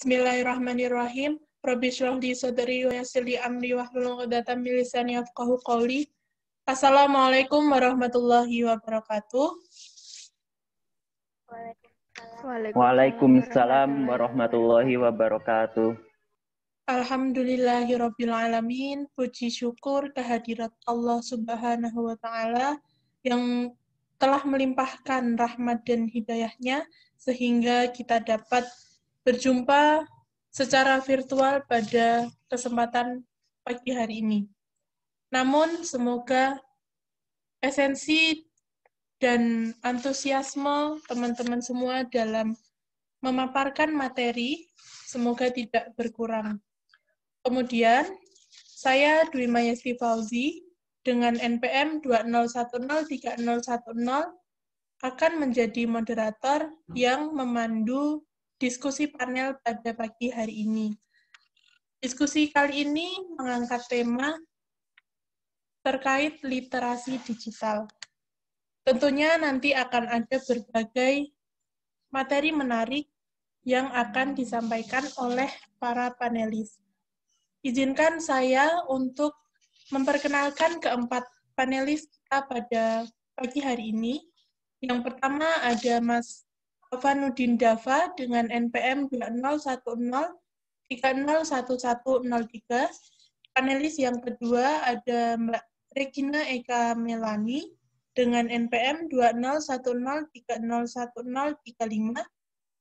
Bismillahirrahmanirrahim. Rabbi shrah li sadri wa yassir li amri wahlul 'uqdatam min lisani yafqahu qawli. Assalamualaikum warahmatullahi wabarakatuh. Waalaikumsalam warahmatullahi wabarakatuh. Alhamdulillahirabbil alamin. Puji syukur kehadirat Allah Subhanahu wa taala yang telah melimpahkan rahmat dan hidayahnya sehingga kita dapat berjumpa secara virtual pada kesempatan pagi hari ini. Namun, semoga esensi dan antusiasme teman-teman semua dalam memaparkan materi semoga tidak berkurang. Kemudian, saya Dwi Mayesti Fauzi dengan NPM 20103010 akan menjadi moderator yang memandu diskusi panel pada pagi hari ini. Diskusi kali ini mengangkat tema terkait literasi digital. Tentunya nanti akan ada berbagai materi menarik yang akan disampaikan oleh para panelis. Izinkan saya untuk memperkenalkan keempat panelis kita pada pagi hari ini. Yang pertama ada Mas Alvanuddin Dava dengan NPM 2010301103. Panelis yang kedua ada Mbak Regina Eka Melani dengan NPM 2010301035.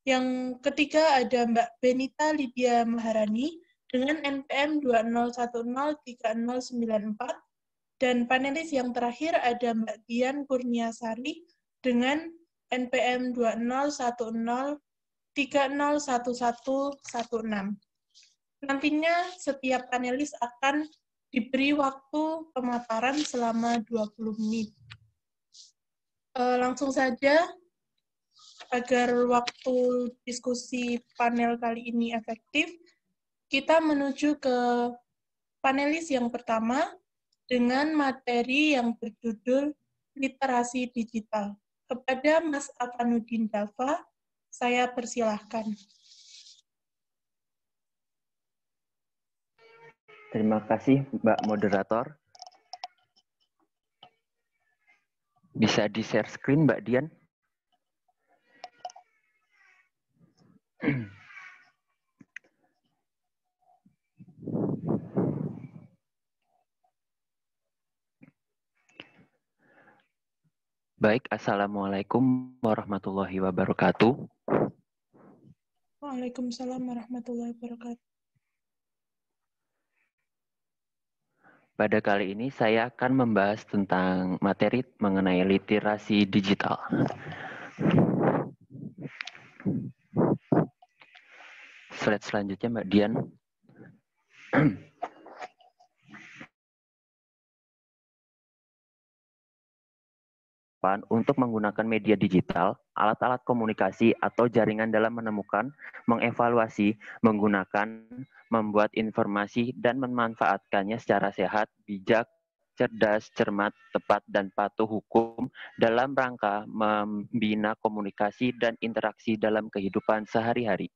Yang ketiga ada Mbak Benita Lydia Maharani dengan NPM 20103094. Dan panelis yang terakhir ada Mbak Dian Kurniasari dengan NPM 2010301116. Nantinya setiap panelis akan diberi waktu pemaparan selama 20 menit. Langsung saja, agar waktu diskusi panel kali ini efektif, kita menuju ke panelis yang pertama dengan materi yang berjudul literasi digital. Kepada Mas Alvanuddin Dava, saya persilahkan. Terima kasih, Mbak Moderator. Bisa di-share screen, Mbak Dian? Baik, Assalamualaikum warahmatullahi wabarakatuh. Waalaikumsalam warahmatullahi wabarakatuh. Pada kali ini saya akan membahas tentang materi mengenai literasi digital. Slide selanjutnya, Mbak Dian. Untuk menggunakan media digital, alat-alat komunikasi atau jaringan dalam menemukan, mengevaluasi, menggunakan, membuat informasi, dan memanfaatkannya secara sehat, bijak, cerdas, cermat, tepat, dan patuh hukum dalam rangka membina komunikasi dan interaksi dalam kehidupan sehari-hari.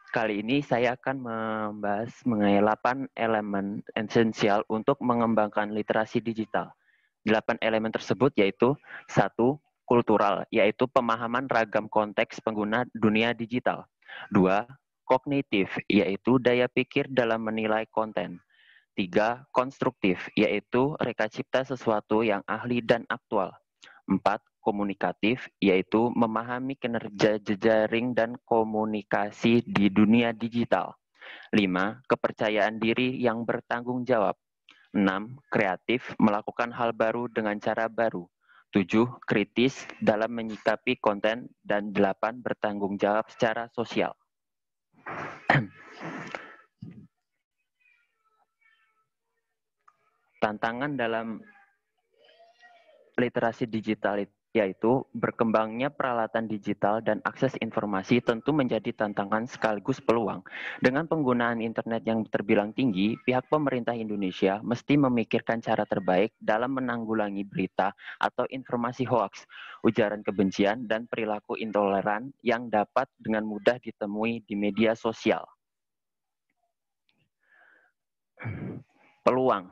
Kali ini saya akan membahas mengenai 8 elemen esensial untuk mengembangkan literasi digital. 8 elemen tersebut yaitu 1. Kultural, yaitu pemahaman ragam konteks pengguna dunia digital. 2. Kognitif, yaitu daya pikir dalam menilai konten. 3. Konstruktif, yaitu reka cipta sesuatu yang ahli dan aktual. 4. Komunikatif, yaitu memahami kinerja jejaring dan komunikasi di dunia digital. 5. Kepercayaan diri yang bertanggung jawab. 6. Kreatif, melakukan hal baru dengan cara baru. 7. Kritis dalam menyikapi konten. Dan 8. Bertanggung jawab secara sosial. Tantangan dalam literasi digital yaitu berkembangnya peralatan digital dan akses informasi tentu menjadi tantangan sekaligus peluang. Dengan penggunaan internet yang terbilang tinggi, pihak pemerintah Indonesia mesti memikirkan cara terbaik dalam menanggulangi berita atau informasi hoaks, ujaran kebencian, dan perilaku intoleran yang dapat dengan mudah ditemui di media sosial. Peluang.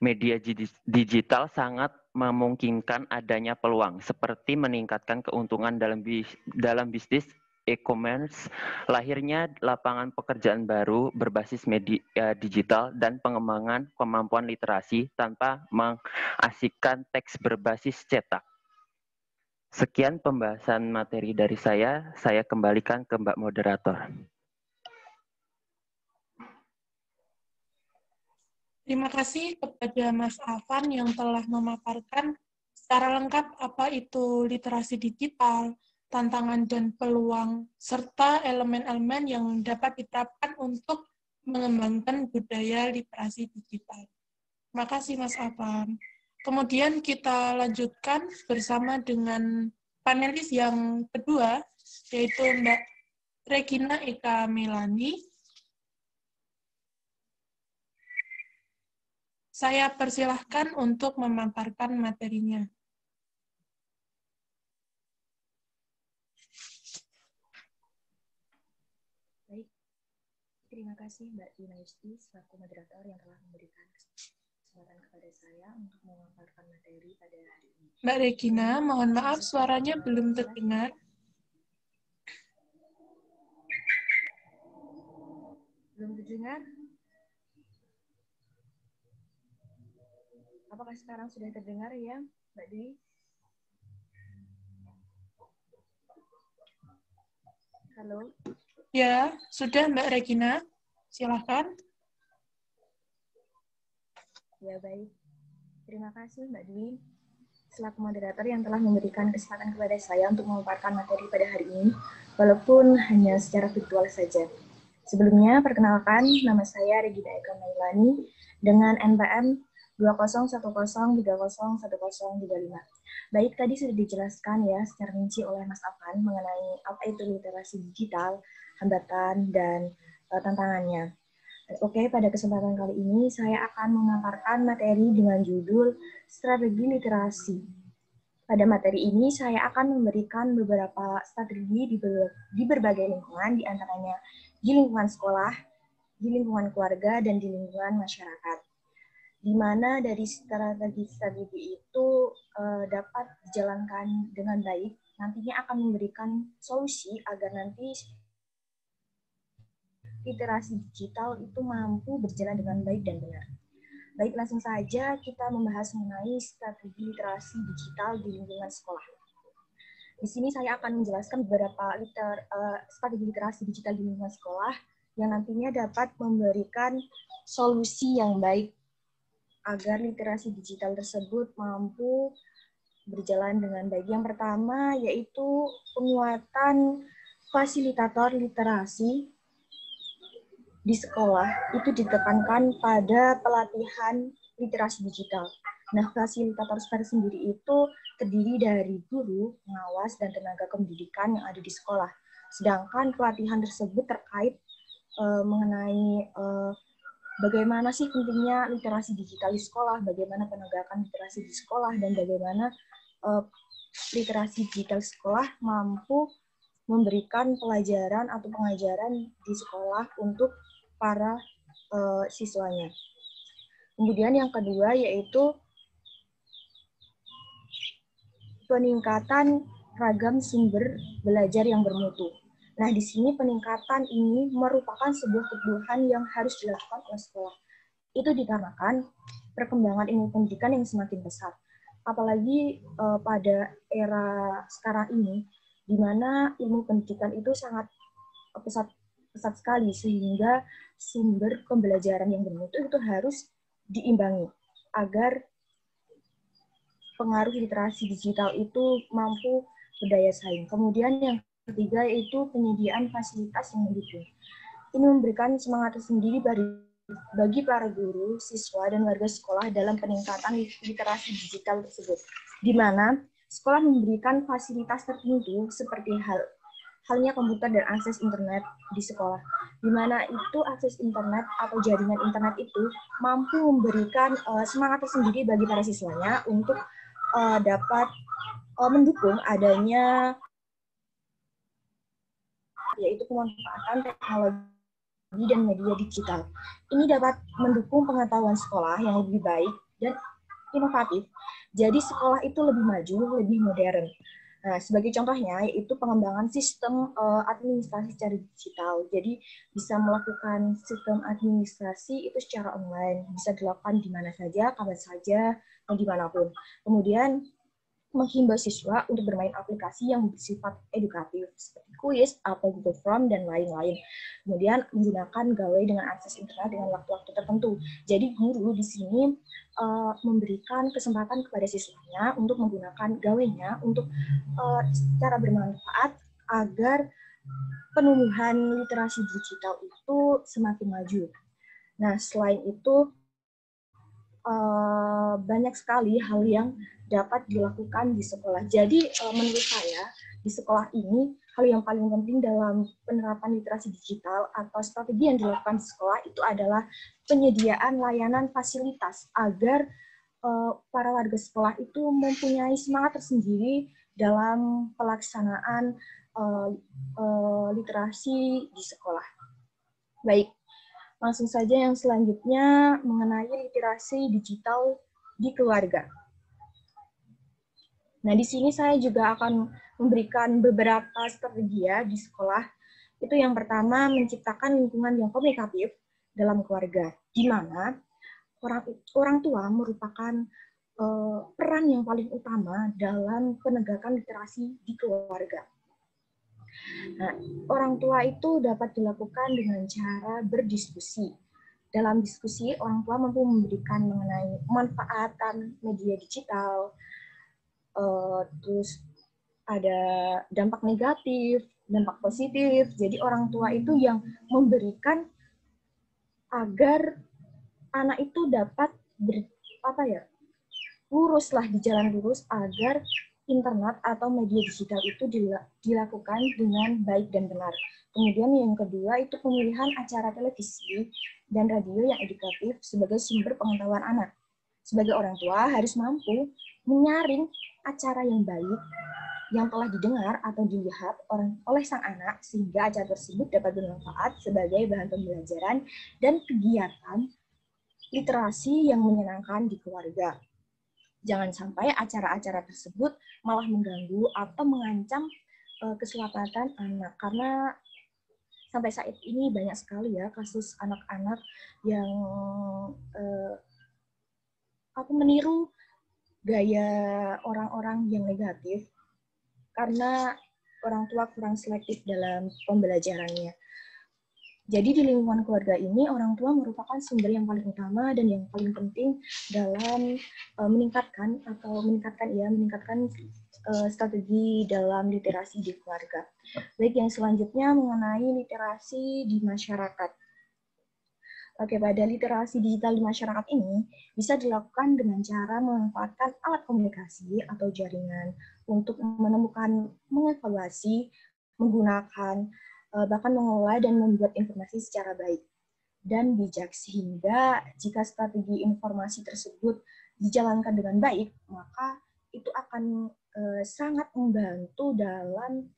Media digital sangat memungkinkan adanya peluang seperti meningkatkan keuntungan dalam bisnis e-commerce, lahirnya lapangan pekerjaan baru berbasis media digital, dan pengembangan kemampuan literasi tanpa mengasihkan teks berbasis cetak. Sekian pembahasan materi dari saya kembalikan ke Mbak Moderator. Terima kasih kepada Mas Afan yang telah memaparkan secara lengkap apa itu literasi digital, tantangan dan peluang, serta elemen-elemen yang dapat diterapkan untuk mengembangkan budaya literasi digital. Terima kasih Mas Afan. Kemudian kita lanjutkan bersama dengan panelis yang kedua, yaitu Mbak Regina Eka Melani. Saya persilahkan untuk memaparkan materinya. Baik, terima kasih Mbak Dina Yusti selaku moderator yang telah memberikan kesempatan kepada saya untuk memaparkan materi pada hari ini. Mbak Regina, mohon maaf suaranya belum terdengar. Belum terdengar? Apakah sekarang sudah terdengar ya, Mbak Dwi? Halo? Ya, sudah Mbak Regina. Silakan. Ya, baik. Terima kasih Mbak Dwi selaku moderator yang telah memberikan kesempatan kepada saya untuk memaparkan materi pada hari ini, walaupun hanya secara virtual saja. Sebelumnya, perkenalkan, nama saya Regina Eka Melani dengan NPM 2010301035. Baik, tadi sudah dijelaskan ya secara rinci oleh Mas Afan mengenai apa itu literasi digital, hambatan, dan tantangannya. Oke, pada kesempatan kali ini saya akan memaparkan materi dengan judul Strategi Literasi. Pada materi ini saya akan memberikan beberapa strategi di berbagai lingkungan, di antaranya di lingkungan sekolah, di lingkungan keluarga, dan di lingkungan masyarakat. Di mana dari strategi-strategi itu dapat dijalankan dengan baik, nantinya akan memberikan solusi agar nanti literasi digital itu mampu berjalan dengan baik dan benar. Baik, langsung saja kita membahas mengenai strategi literasi digital di lingkungan sekolah. Di sini saya akan menjelaskan beberapa strategi literasi digital di lingkungan sekolah yang nantinya dapat memberikan solusi yang baik agar literasi digital tersebut mampu berjalan dengan baik. Yang pertama yaitu penguatan fasilitator literasi di sekolah itu ditekankan pada pelatihan literasi digital. Nah, fasilitator sendiri itu terdiri dari guru, pengawas, dan tenaga pendidikan yang ada di sekolah. Sedangkan pelatihan tersebut terkait mengenai bagaimana sih pentingnya literasi digital di sekolah, bagaimana penegakan literasi di sekolah, dan bagaimana literasi digital sekolah mampu memberikan pelajaran atau pengajaran di sekolah untuk para siswanya. Kemudian yang kedua yaitu peningkatan ragam sumber belajar yang bermutu. Nah, di sini peningkatan ini merupakan sebuah kebutuhan yang harus dilakukan oleh sekolah. Itu dikarenakan perkembangan ilmu pendidikan yang semakin pesat. Apalagi pada era sekarang ini, di mana ilmu pendidikan itu sangat pesat sekali, sehingga sumber pembelajaran yang bermutu itu harus diimbangi agar pengaruh literasi digital itu mampu berdaya saing. Kemudian yang ketiga yaitu penyediaan fasilitas yang mendukung. Ini memberikan semangat tersendiri bagi para guru, siswa, dan warga sekolah dalam peningkatan literasi digital tersebut. Di mana Sekolah memberikan fasilitas tertentu seperti halnya komputer dan akses internet di sekolah, di mana itu akses internet atau jaringan internet itu mampu memberikan semangat tersendiri bagi para siswanya untuk dapat mendukung adanya yaitu pemanfaatan teknologi dan media digital. Ini dapat mendukung pengetahuan sekolah yang lebih baik dan inovatif. Jadi sekolah itu lebih maju, lebih modern. Nah, sebagai contohnya yaitu pengembangan sistem administrasi secara digital. Jadi bisa melakukan sistem administrasi itu secara online, bisa dilakukan di mana saja, kapan saja, dan dimanapun. Kemudian menghimbau siswa untuk bermain aplikasi yang bersifat edukatif seperti kuis atau Google Form dan lain-lain. Kemudian menggunakan gawai dengan akses internet dengan waktu-waktu tertentu. Jadi guru di sini memberikan kesempatan kepada siswanya untuk menggunakan gawainya untuk secara bermanfaat agar penumbuhan literasi digital itu semakin maju. Nah, selain itu banyak sekali hal yang dapat dilakukan di sekolah. Jadi menurut saya di sekolah ini hal yang paling penting dalam penerapan literasi digital atau strategi yang dilakukan di sekolah itu adalah penyediaan layanan fasilitas agar para warga sekolah itu mempunyai semangat tersendiri dalam pelaksanaan literasi di sekolah. Baik, langsung saja yang selanjutnya mengenai literasi digital di keluarga. Nah, di sini saya juga akan memberikan beberapa strategi ya di sekolah. Itu yang pertama, menciptakan lingkungan yang komunikatif dalam keluarga, di mana orang tua merupakan peran yang paling utama dalam penegakan literasi di keluarga. Nah, orang tua itu dapat dilakukan dengan cara berdiskusi. Dalam diskusi, orang tua mampu memberikan mengenai pemanfaatan media digital, terus ada dampak negatif, dampak positif. Jadi orang tua itu yang memberikan agar anak itu dapat luruslah di jalan lurus agar internet atau media digital itu dilakukan dengan baik dan benar. Kemudian yang kedua itu pemilihan acara televisi dan radio yang edukatif sebagai sumber pengetahuan anak. Sebagai orang tua harus mampu menyaring acara yang baik yang telah didengar atau dilihat oleh sang anak sehingga acara tersebut dapat bermanfaat sebagai bahan pembelajaran dan kegiatan literasi yang menyenangkan di keluarga. Jangan sampai acara-acara tersebut malah mengganggu atau mengancam keselamatan anak, karena sampai saat ini banyak sekali ya kasus anak-anak yang meniru gaya orang-orang yang negatif karena orang tua kurang selektif dalam pembelajarannya. Jadi di lingkungan keluarga ini orang tua merupakan sumber yang paling utama dan yang paling penting dalam meningkatkan strategi dalam literasi di keluarga. Baik, yang selanjutnya mengenai literasi di masyarakat. Oke, pada literasi digital di masyarakat ini bisa dilakukan dengan cara memanfaatkan alat komunikasi atau jaringan untuk menemukan, mengevaluasi, menggunakan, bahkan mengelola dan membuat informasi secara baik dan bijak, sehingga jika strategi informasi tersebut dijalankan dengan baik, maka itu akan sangat membantu dalam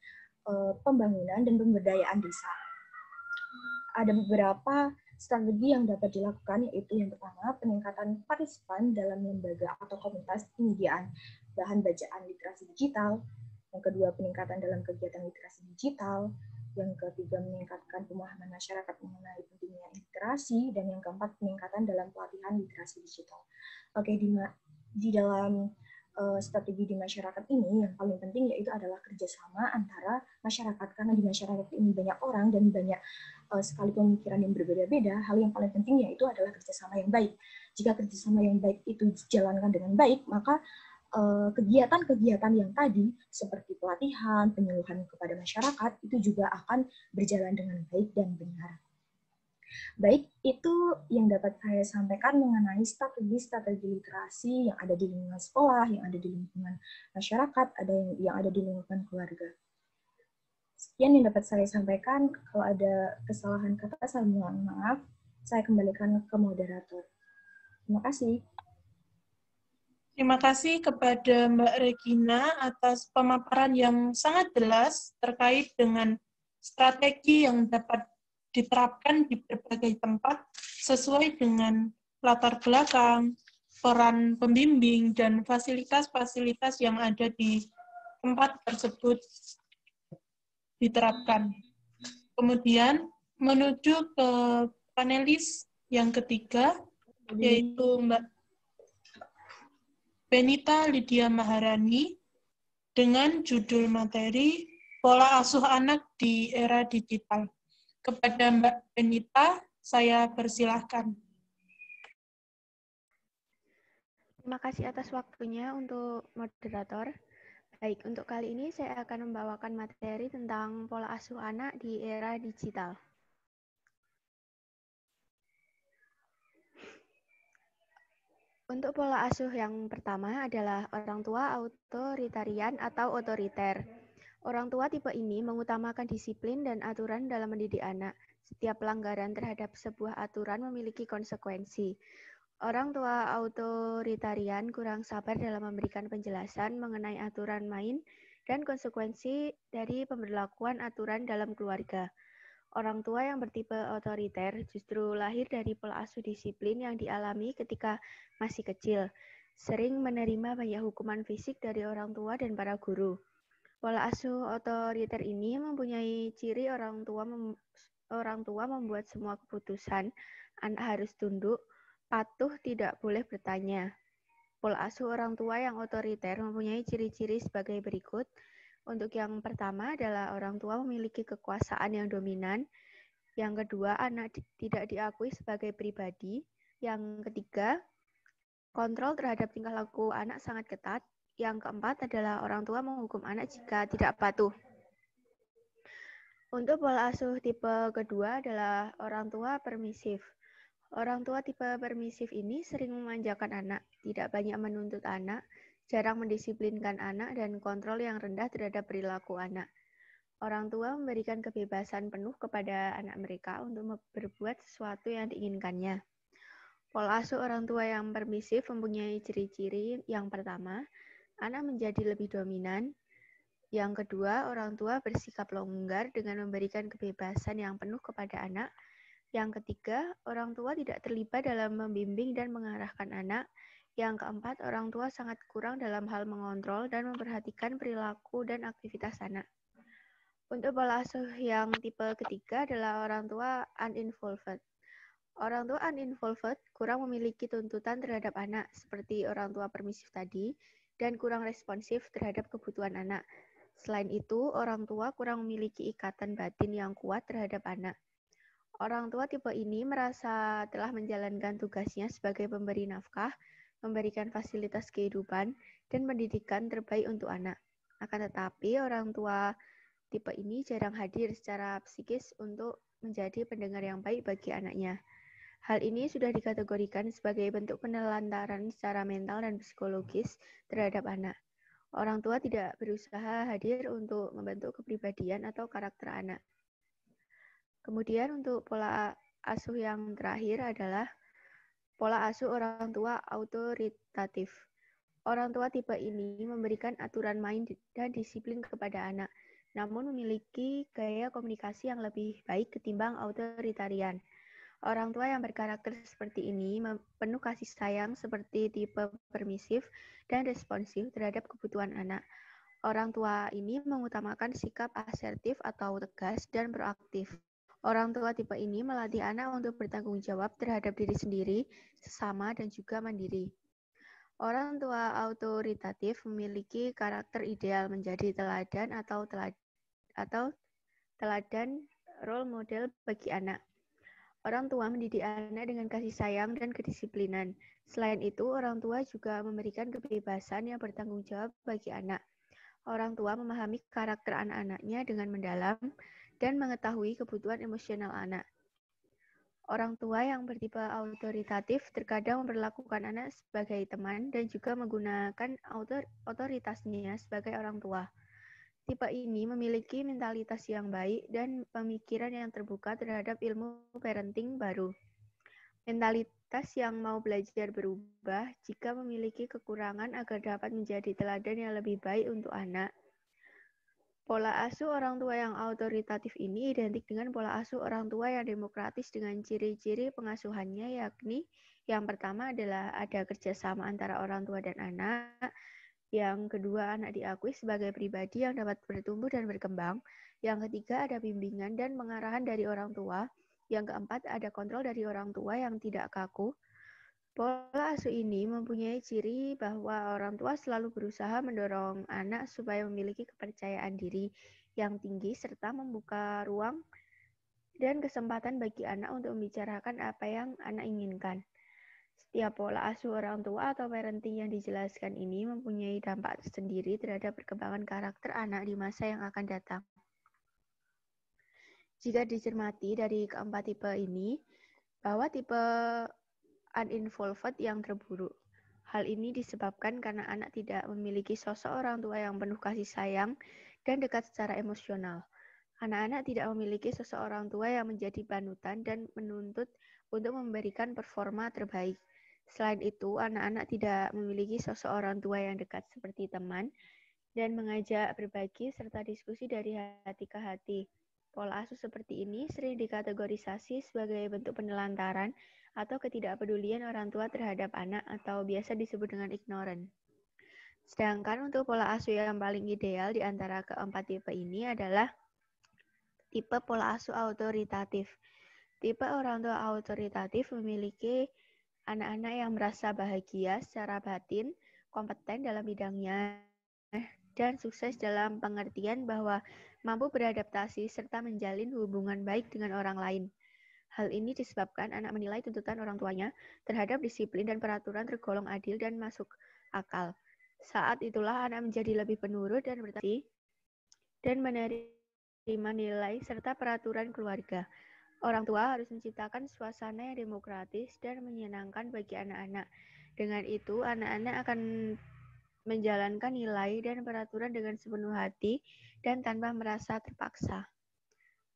pembangunan dan pemberdayaan desa. Ada beberapa strategi yang dapat dilakukan, yaitu yang pertama, peningkatan partisipan dalam lembaga atau komunitas penyediaan bahan bacaan literasi digital. Yang kedua, peningkatan dalam kegiatan literasi digital. Yang ketiga, meningkatkan pemahaman masyarakat mengenai pentingnya literasi. Dan yang keempat, peningkatan dalam pelatihan literasi digital. Oke, di dalam strategi di masyarakat ini, yang paling penting yaitu adalah kerjasama antara masyarakat, karena di masyarakat ini banyak orang dan banyak sekali pemikiran yang berbeda-beda. Hal yang paling penting yaitu adalah kerjasama yang baik. Jika kerjasama yang baik itu dijalankan dengan baik, maka kegiatan-kegiatan yang tadi seperti pelatihan, penyuluhan kepada masyarakat itu juga akan berjalan dengan baik dan benar. Baik, itu yang dapat saya sampaikan mengenai strategi-strategi literasi yang ada di lingkungan sekolah, yang ada di lingkungan masyarakat, ada yang ada di lingkungan keluarga. Sekian yang dapat saya sampaikan. Kalau ada kesalahan kata, saya mohon maaf. Saya kembalikan ke moderator. Terima kasih. Terima kasih kepada Mbak Regina atas pemaparan yang sangat jelas terkait dengan strategi yang dapat diterapkan di berbagai tempat sesuai dengan latar belakang, peran pembimbing, dan fasilitas-fasilitas yang ada di tempat tersebut diterapkan. Kemudian menuju ke panelis yang ketiga, yaitu Mbak Benita Lydia Maharani dengan judul materi Pola Asuh Anak di Era Digital. Kepada Mbak Benita, saya persilahkan. Terima kasih atas waktunya untuk moderator. Baik, untuk kali ini saya akan membawakan materi tentang pola asuh anak di era digital. Untuk pola asuh yang pertama adalah orang tua otoritarian atau otoriter. Orang tua tipe ini mengutamakan disiplin dan aturan dalam mendidik anak. Setiap pelanggaran terhadap sebuah aturan memiliki konsekuensi. Orang tua otoritarian kurang sabar dalam memberikan penjelasan mengenai aturan main dan konsekuensi dari pemberlakuan aturan dalam keluarga. Orang tua yang bertipe otoriter justru lahir dari pola asuh disiplin yang dialami ketika masih kecil, sering menerima banyak hukuman fisik dari orang tua dan para guru. Pola asuh otoriter ini mempunyai ciri orang tua membuat semua keputusan, anak harus tunduk, patuh, tidak boleh bertanya. Pola asuh orang tua yang otoriter mempunyai ciri-ciri sebagai berikut. Untuk yang pertama adalah orang tua memiliki kekuasaan yang dominan. Yang kedua, anak tidak diakui sebagai pribadi. Yang ketiga, kontrol terhadap tingkah laku anak sangat ketat. Yang keempat adalah orang tua menghukum anak jika tidak patuh. Untuk pola asuh tipe kedua adalah orang tua permisif. Orang tua tipe permisif ini sering memanjakan anak, tidak banyak menuntut anak, jarang mendisiplinkan anak, dan kontrol yang rendah terhadap perilaku anak. Orang tua memberikan kebebasan penuh kepada anak mereka untuk berbuat sesuatu yang diinginkannya. Pola asuh orang tua yang permisif mempunyai ciri-ciri. Yang pertama, anak menjadi lebih dominan. Yang kedua, orang tua bersikap longgar dengan memberikan kebebasan yang penuh kepada anak. Yang ketiga, orang tua tidak terlibat dalam membimbing dan mengarahkan anak. Yang keempat, orang tua sangat kurang dalam hal mengontrol dan memperhatikan perilaku dan aktivitas anak. Untuk pola asuh yang tipe ketiga adalah orang tua uninvolved. Orang tua uninvolved kurang memiliki tuntutan terhadap anak, seperti orang tua permisif tadi, dan kurang responsif terhadap kebutuhan anak. Selain itu, orang tua kurang memiliki ikatan batin yang kuat terhadap anak. Orang tua tipe ini merasa telah menjalankan tugasnya sebagai pemberi nafkah, memberikan fasilitas kehidupan, dan pendidikan terbaik untuk anak. Akan tetapi, orang tua tipe ini jarang hadir secara psikis untuk menjadi pendengar yang baik bagi anaknya. Hal ini sudah dikategorikan sebagai bentuk penelantaran secara mental dan psikologis terhadap anak. Orang tua tidak berusaha hadir untuk membentuk kepribadian atau karakter anak. Kemudian untuk pola asuh yang terakhir adalah pola asuh orang tua autoritatif. Orang tua tipe ini memberikan aturan main dan disiplin kepada anak, namun memiliki gaya komunikasi yang lebih baik ketimbang otoritarian. Orang tua yang berkarakter seperti ini penuh kasih sayang seperti tipe permisif dan responsif terhadap kebutuhan anak. Orang tua ini mengutamakan sikap asertif atau tegas dan proaktif. Orang tua tipe ini melatih anak untuk bertanggung jawab terhadap diri sendiri, sesama, dan juga mandiri. Orang tua autoritatif memiliki karakter ideal menjadi teladan atau teladan role model bagi anak. Orang tua mendidik anak dengan kasih sayang dan kedisiplinan. Selain itu, orang tua juga memberikan kebebasan yang bertanggung jawab bagi anak. Orang tua memahami karakter anak-anaknya dengan mendalam dan mengetahui kebutuhan emosional anak. Orang tua yang bertipe autoritatif terkadang memperlakukan anak sebagai teman dan juga menggunakan otoritasnya sebagai orang tua. Tipe ini memiliki mentalitas yang baik dan pemikiran yang terbuka terhadap ilmu parenting baru. Mentalitas yang mau belajar berubah jika memiliki kekurangan agar dapat menjadi teladan yang lebih baik untuk anak. Pola asuh orang tua yang autoritatif ini identik dengan pola asuh orang tua yang demokratis dengan ciri-ciri pengasuhannya, yakni yang pertama adalah ada kerjasama antara orang tua dan anak, yang kedua anak diakui sebagai pribadi yang dapat bertumbuh dan berkembang, yang ketiga ada bimbingan dan pengarahan dari orang tua, yang keempat ada kontrol dari orang tua yang tidak kaku. Pola asuh ini mempunyai ciri bahwa orang tua selalu berusaha mendorong anak supaya memiliki kepercayaan diri yang tinggi serta membuka ruang dan kesempatan bagi anak untuk membicarakan apa yang anak inginkan. Setiap pola asuh orang tua atau parenting yang dijelaskan ini mempunyai dampak tersendiri terhadap perkembangan karakter anak di masa yang akan datang. Jika dicermati dari keempat tipe ini, bahwa tipe uninvolved yang terburuk. Hal ini disebabkan karena anak tidak memiliki sosok orang tua yang penuh kasih sayang dan dekat secara emosional. Anak-anak tidak memiliki sosok orang tua yang menjadi panutan dan menuntut untuk memberikan performa terbaik. Selain itu, anak-anak tidak memiliki sosok orang tua yang dekat seperti teman dan mengajak berbagi serta diskusi dari hati ke hati. Pola asuh seperti ini sering dikategorisasi sebagai bentuk penelantaran atau ketidakpedulian orang tua terhadap anak atau biasa disebut dengan ignorant. Sedangkan untuk pola asuh yang paling ideal di antara keempat tipe ini adalah tipe pola asuh autoritatif. Tipe orang tua autoritatif memiliki anak-anak yang merasa bahagia secara batin, kompeten dalam bidangnya, dan sukses dalam pengertian bahwa mampu beradaptasi serta menjalin hubungan baik dengan orang lain. Hal ini disebabkan anak menilai tuntutan orang tuanya terhadap disiplin dan peraturan tergolong adil dan masuk akal. Saat itulah anak menjadi lebih penurut dan bertanggung dan menerima nilai serta peraturan keluarga. Orang tua harus menciptakan suasana yang demokratis dan menyenangkan bagi anak-anak. Dengan itu, anak-anak akan menjalankan nilai dan peraturan dengan sepenuh hati dan tanpa merasa terpaksa.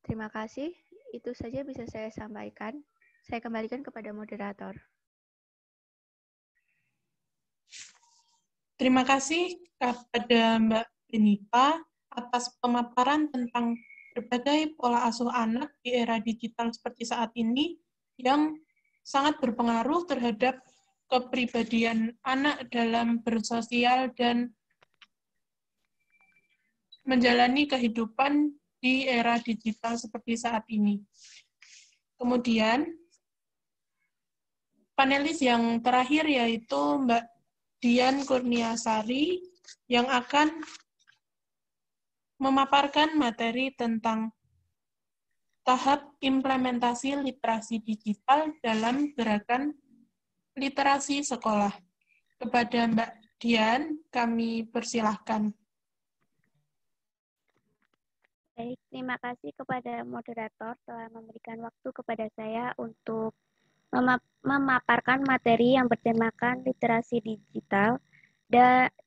Terima kasih. Itu saja bisa saya sampaikan. Saya kembalikan kepada moderator. Terima kasih kepada Mbak Benita atas pemaparan tentang berbagai pola asuh anak di era digital seperti saat ini yang sangat berpengaruh terhadap kepribadian anak dalam bersosial dan menjalani kehidupan di era digital seperti saat ini. Kemudian, panelis yang terakhir yaitu Mbak Dian Kurniasari yang akan memaparkan materi tentang tahap implementasi literasi digital dalam gerakan literasi sekolah. Kepada Mbak Dian, kami persilahkan. Baik, terima kasih kepada moderator telah memberikan waktu kepada saya untuk memaparkan materi yang bertemakan literasi digital.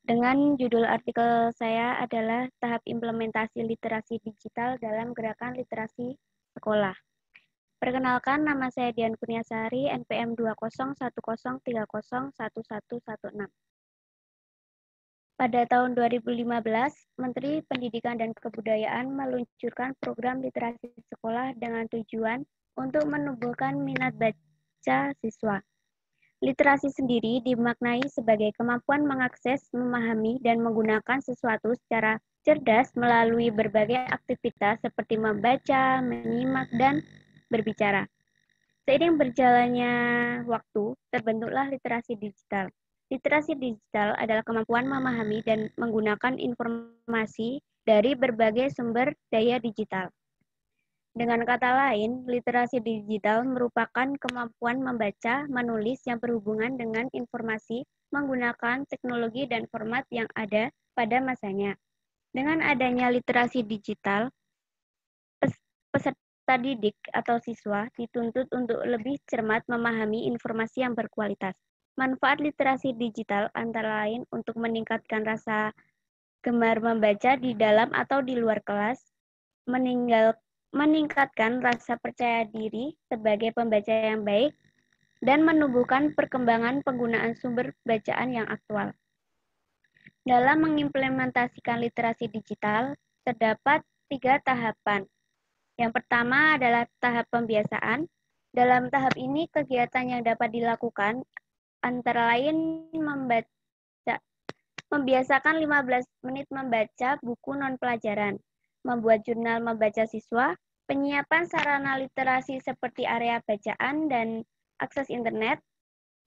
Dengan judul artikel saya adalah tahap implementasi literasi digital dalam gerakan literasi sekolah. Perkenalkan, nama saya Dian Kurniasari, NPM 2010301116. Pada tahun 2015, Menteri Pendidikan dan Kebudayaan meluncurkan program literasi sekolah dengan tujuan untuk menumbuhkan minat baca siswa. Literasi sendiri dimaknai sebagai kemampuan mengakses, memahami, dan menggunakan sesuatu secara cerdas melalui berbagai aktivitas seperti membaca, menyimak, dan berbicara. Seiring berjalannya waktu, terbentuklah literasi digital. Literasi digital adalah kemampuan memahami dan menggunakan informasi dari berbagai sumber daya digital. Dengan kata lain, literasi digital merupakan kemampuan membaca, menulis yang berhubungan dengan informasi menggunakan teknologi dan format yang ada pada masanya. Dengan adanya literasi digital, peserta peserta didik atau siswa dituntut untuk lebih cermat memahami informasi yang berkualitas. Manfaat literasi digital antara lain untuk meningkatkan rasa gemar membaca di dalam atau di luar kelas, meningkatkan rasa percaya diri sebagai pembaca yang baik, dan menumbuhkan perkembangan penggunaan sumber bacaan yang aktual. Dalam mengimplementasikan literasi digital, terdapat 3 tahapan. Yang pertama adalah tahap pembiasaan. Dalam tahap ini, kegiatan yang dapat dilakukan antara lain membiasakan 15 menit membaca buku non-pelajaran, membuat jurnal membaca siswa, penyiapan sarana literasi seperti area bacaan dan akses internet,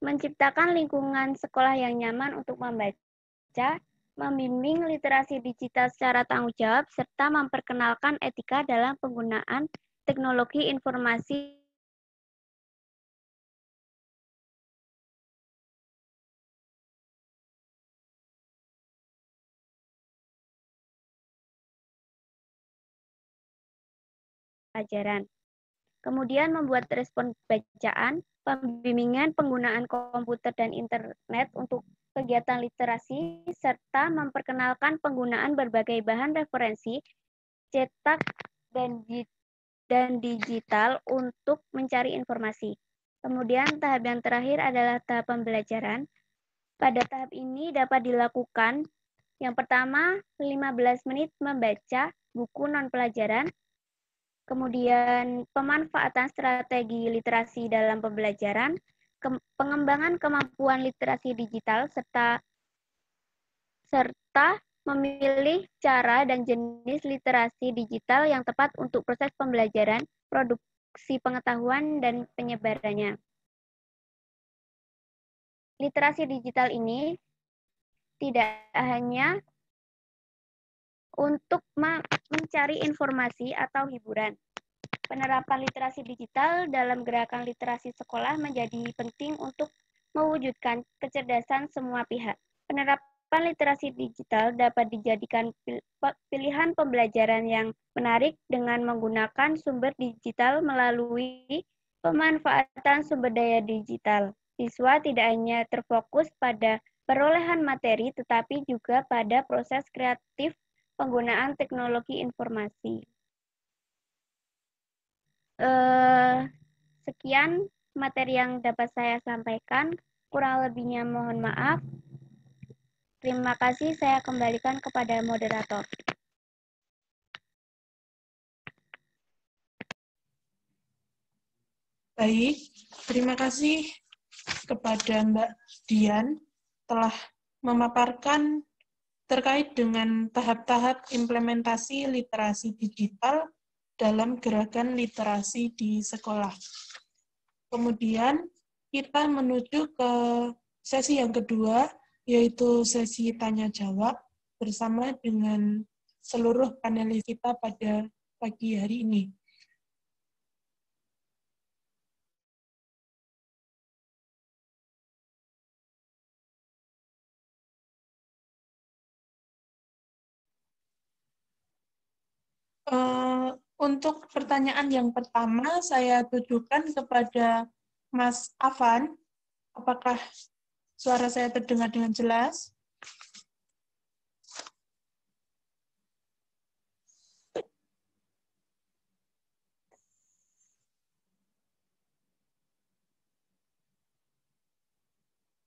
menciptakan lingkungan sekolah yang nyaman untuk membaca, membimbing literasi digital secara tanggung jawab, serta memperkenalkan etika dalam penggunaan teknologi informasi pelajaran. Kemudian membuat respon bacaan, pembimbingan penggunaan komputer dan internet untuk kegiatan literasi, serta memperkenalkan penggunaan berbagai bahan referensi, cetak, dan digital untuk mencari informasi. Kemudian tahap yang terakhir adalah tahap pembelajaran. Pada tahap ini dapat dilakukan yang pertama 15 menit membaca buku non-pelajaran, kemudian pemanfaatan strategi literasi dalam pembelajaran, pengembangan kemampuan literasi digital, serta memilih cara dan jenis literasi digital yang tepat untuk proses pembelajaran, produksi pengetahuan, dan penyebarannya. Literasi digital ini tidak hanya untuk mencari informasi atau hiburan. Penerapan literasi digital dalam gerakan literasi sekolah menjadi penting untuk mewujudkan kecerdasan semua pihak. Penerapan literasi digital dapat dijadikan pilihan pembelajaran yang menarik dengan menggunakan sumber digital melalui pemanfaatan sumber daya digital. Siswa tidak hanya terfokus pada perolehan materi, tetapi juga pada proses kreatif penggunaan teknologi informasi. Sekian materi yang dapat saya sampaikan. Kurang lebihnya mohon maaf. Terima kasih, saya kembalikan kepada moderator. Baik, terima kasih kepada Mbak Dian telah memaparkan terkait dengan tahap-tahap implementasi literasi digital dalam gerakan literasi di sekolah. Kemudian kita menuju ke sesi yang kedua, yaitu sesi tanya-jawab bersama dengan seluruh panelis kita pada pagi hari ini. Untuk pertanyaan yang pertama, saya tujukan kepada Mas Afan. Apakah suara saya terdengar dengan jelas?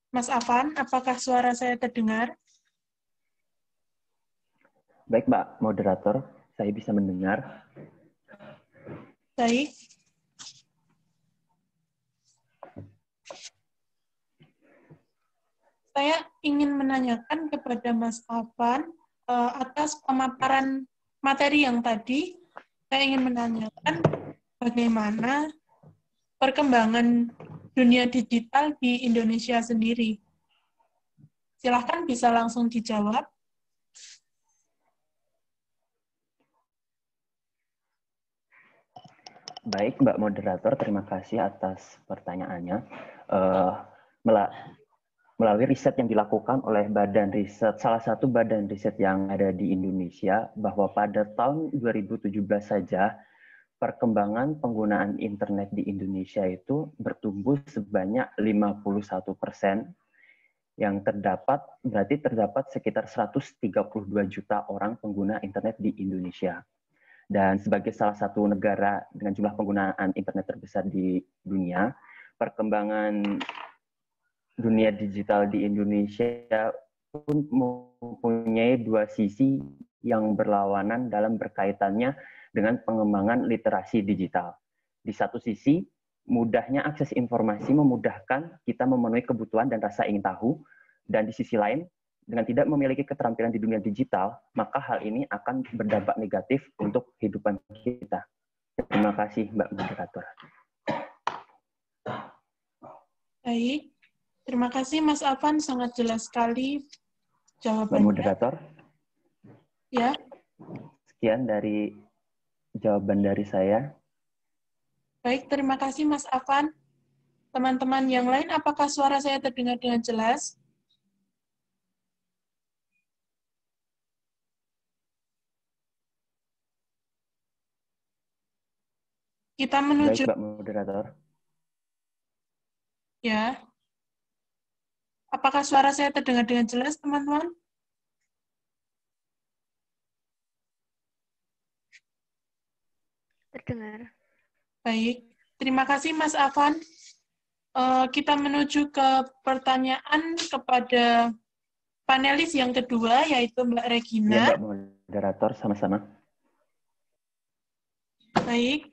Mas Afan, apakah suara saya terdengar? Baik, Mbak Moderator, saya bisa mendengar. Baik. Saya ingin menanyakan kepada Mas Afan atas pemaparan materi yang tadi. Saya ingin menanyakan bagaimana perkembangan dunia digital di Indonesia sendiri. Silahkan bisa langsung dijawab. Baik, Mbak Moderator, terima kasih atas pertanyaannya. Melalui riset yang dilakukan oleh badan riset, salah satu badan riset yang ada di Indonesia, bahwa pada tahun 2017 saja, perkembangan penggunaan internet di Indonesia itu bertumbuh sebanyak 51%, yang berarti terdapat sekitar 132 juta orang pengguna internet di Indonesia. Dan sebagai salah satu negara dengan jumlah penggunaan internet terbesar di dunia, perkembangan dunia digital di Indonesia pun mempunyai dua sisi yang berlawanan dalam berkaitannya dengan pengembangan literasi digital. Di satu sisi, mudahnya akses informasi memudahkan kita memenuhi kebutuhan dan rasa ingin tahu, dan di sisi lain, dengan tidak memiliki keterampilan di dunia digital, maka hal ini akan berdampak negatif untuk kehidupan kita. Terima kasih, Mbak Moderator. Baik, terima kasih Mas Afan, sangat jelas sekali jawabannya. Mbak Moderator. Ya. Sekian dari jawaban dari saya. Baik, terima kasih Mas Afan. Teman-teman yang lain, apakah suara saya terdengar dengan jelas? Kita menuju... Baik, Mbak Moderator. Ya. Apakah suara saya terdengar dengan jelas, teman-teman? Terdengar. Baik. Terima kasih, Mas Afan. Kita menuju ke pertanyaan kepada panelis yang kedua, yaitu Mbak Regina. Ya, Mbak Moderator, sama-sama. Baik.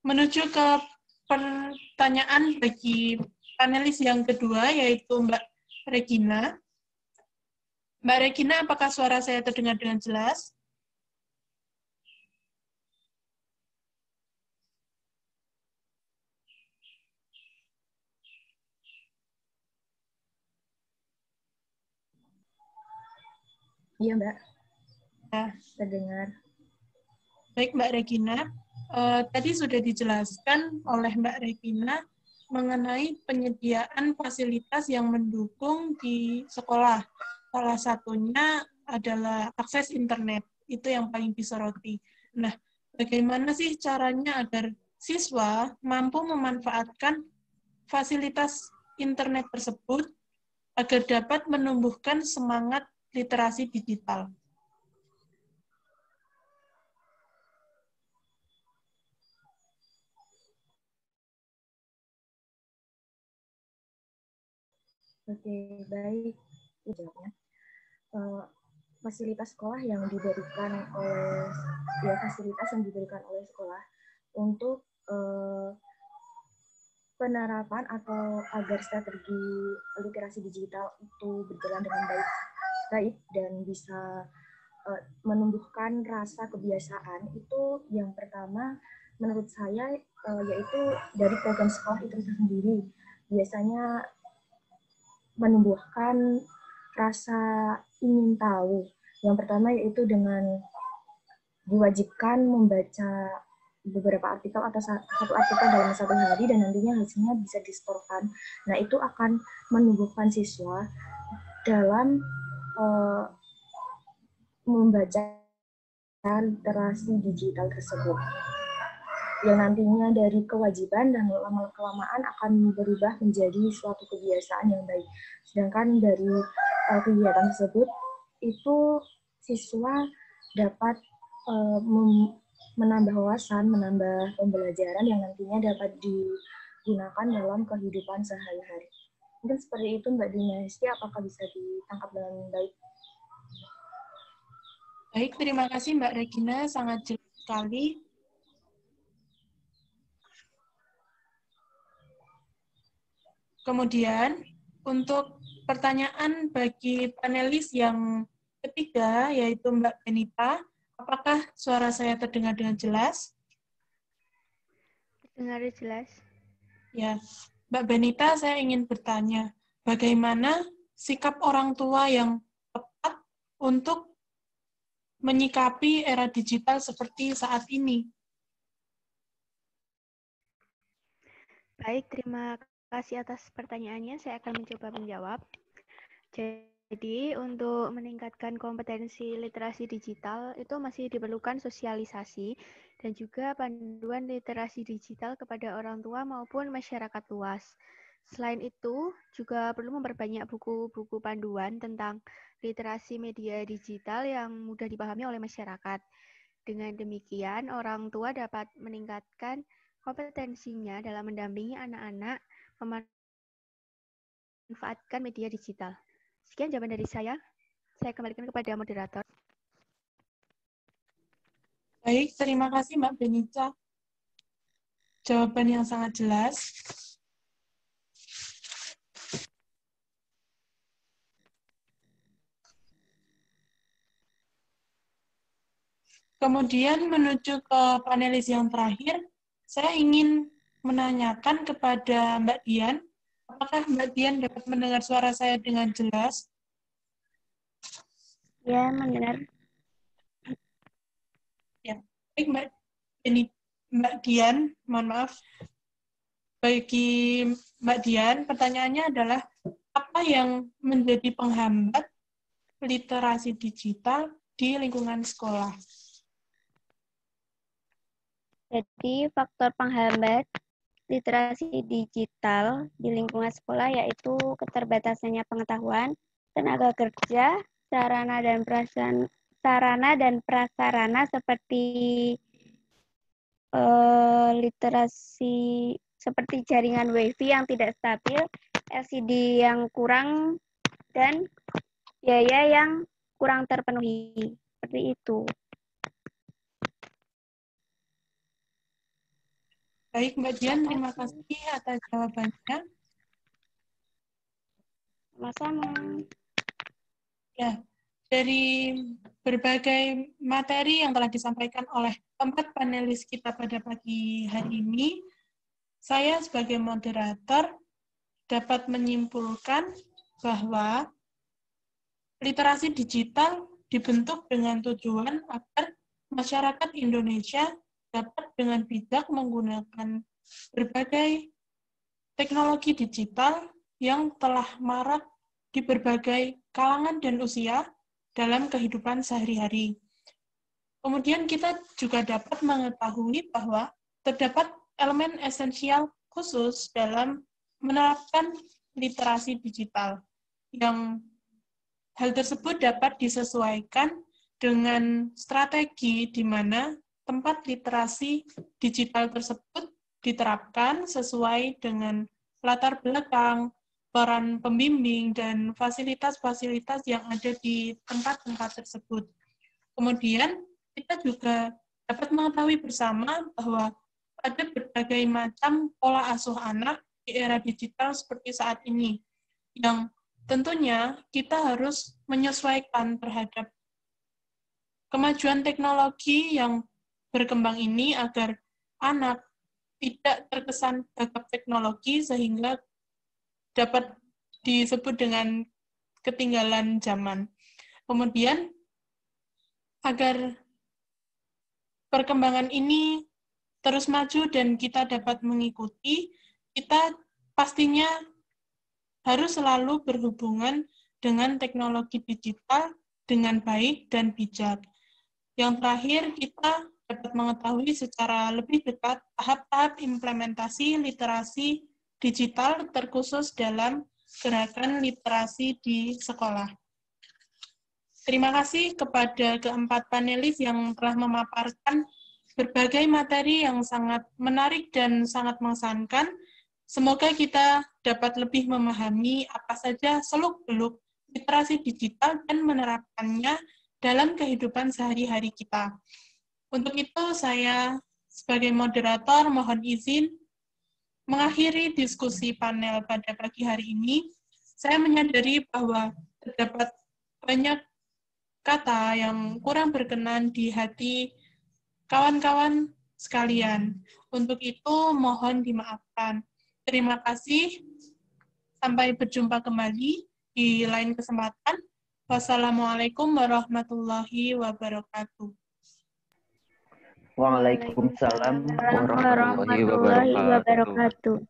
Menuju ke pertanyaan bagi panelis yang kedua, yaitu Mbak Regina. Mbak Regina, apakah suara saya terdengar dengan jelas? Iya, Mbak. Ya. Terdengar. Baik, Mbak Regina. Tadi sudah dijelaskan oleh Mbak Regina mengenai penyediaan fasilitas yang mendukung di sekolah. Salah satunya adalah akses internet. Itu yang paling disoroti. Nah, bagaimana sih caranya agar siswa mampu memanfaatkan fasilitas internet tersebut agar dapat menumbuhkan semangat literasi digital? Oke, baik. Jawabnya. Fasilitas sekolah yang diberikan oleh sekolah untuk penerapan atau agar strategi literasi digital itu berjalan dengan baik dan bisa menumbuhkan rasa kebiasaan, itu yang pertama menurut saya yaitu dari program sekolah itu sendiri. Biasanya menumbuhkan rasa ingin tahu. Yang pertama yaitu dengan diwajibkan membaca beberapa artikel atau satu artikel dalam satu hari dan nantinya hasilnya bisa disetorkan. Nah, itu akan menumbuhkan siswa dalam membaca literasi digital tersebut. Yang nantinya dari kewajiban dan lama-kelamaan akan berubah menjadi suatu kebiasaan yang baik. Sedangkan dari kegiatan tersebut, itu siswa dapat menambah wawasan, menambah pembelajaran yang nantinya dapat digunakan dalam kehidupan sehari-hari. Mungkin seperti itu, Mbak Dinasti, apakah bisa ditangkap dengan baik? Baik, terima kasih Mbak Regina, sangat jelas sekali. Kemudian, untuk pertanyaan bagi panelis yang ketiga, yaitu Mbak Benita, apakah suara saya terdengar dengan jelas? Terdengar jelas. Ya, Mbak Benita, saya ingin bertanya, bagaimana sikap orang tua yang tepat untuk menyikapi era digital seperti saat ini? Baik, terima kasih atas pertanyaannya. Saya akan mencoba menjawab. Jadi, untuk meningkatkan kompetensi literasi digital, itu masih diperlukan sosialisasi dan juga panduan literasi digital kepada orang tua maupun masyarakat luas. Selain itu, juga perlu memperbanyak buku-buku panduan tentang literasi media digital yang mudah dipahami oleh masyarakat. Dengan demikian, orang tua dapat meningkatkan kompetensinya dalam mendampingi anak-anak memanfaatkan media digital. Sekian jawaban dari saya. Saya kembalikan kepada moderator. Baik, terima kasih Mbak Benica. Jawaban yang sangat jelas. Kemudian menuju ke panelis yang terakhir, saya ingin menanyakan kepada Mbak Dian, apakah Mbak Dian dapat mendengar suara saya dengan jelas? Ya, mendengar. Ya, baik Mbak Dian, mohon maaf. Bagi Mbak Dian, pertanyaannya adalah, apa yang menjadi penghambat literasi digital di lingkungan sekolah? Jadi, faktor penghambat literasi digital di lingkungan sekolah yaitu keterbatasannya pengetahuan, tenaga kerja, sarana dan prasarana seperti literasi seperti jaringan WiFi yang tidak stabil, LCD yang kurang, dan biaya yang kurang terpenuhi. Seperti itu. Baik, Mbak Dian, terima kasih atas jawabannya. Sama-sama. Ya, dari berbagai materi yang telah disampaikan oleh keempat panelis kita pada pagi hari ini, saya sebagai moderator dapat menyimpulkan bahwa literasi digital dibentuk dengan tujuan agar masyarakat Indonesia dapat dengan bijak menggunakan berbagai teknologi digital yang telah marak di berbagai kalangan dan usia dalam kehidupan sehari-hari. Kemudian kita juga dapat mengetahui bahwa terdapat elemen esensial khusus dalam menerapkan literasi digital, yang hal tersebut dapat disesuaikan dengan strategi di mana tempat literasi digital tersebut diterapkan sesuai dengan latar belakang, peran pembimbing, dan fasilitas-fasilitas yang ada di tempat-tempat tersebut. Kemudian, kita juga dapat mengetahui bersama bahwa ada berbagai macam pola asuh anak di era digital seperti saat ini, yang tentunya kita harus menyesuaikan terhadap kemajuan teknologi yang berkembang ini agar anak tidak terkesan gagap teknologi sehingga dapat disebut dengan ketinggalan zaman. Kemudian, agar perkembangan ini terus maju dan kita dapat mengikuti, kita pastinya harus selalu berhubungan dengan teknologi digital dengan baik dan bijak. Yang terakhir, kita dapat mengetahui secara lebih dekat tahap-tahap implementasi literasi digital terkhusus dalam gerakan literasi di sekolah. Terima kasih kepada keempat panelis yang telah memaparkan berbagai materi yang sangat menarik dan sangat mengesankan. Semoga kita dapat lebih memahami apa saja seluk-beluk literasi digital dan menerapkannya dalam kehidupan sehari-hari kita. Untuk itu, saya sebagai moderator mohon izin mengakhiri diskusi panel pada pagi hari ini. Saya menyadari bahwa terdapat banyak kata yang kurang berkenan di hati kawan-kawan sekalian. Untuk itu, mohon dimaafkan. Terima kasih. Sampai berjumpa kembali di lain kesempatan. Wassalamualaikum warahmatullahi wabarakatuh. Waalaikumsalam warahmatullahi wabarakatuh.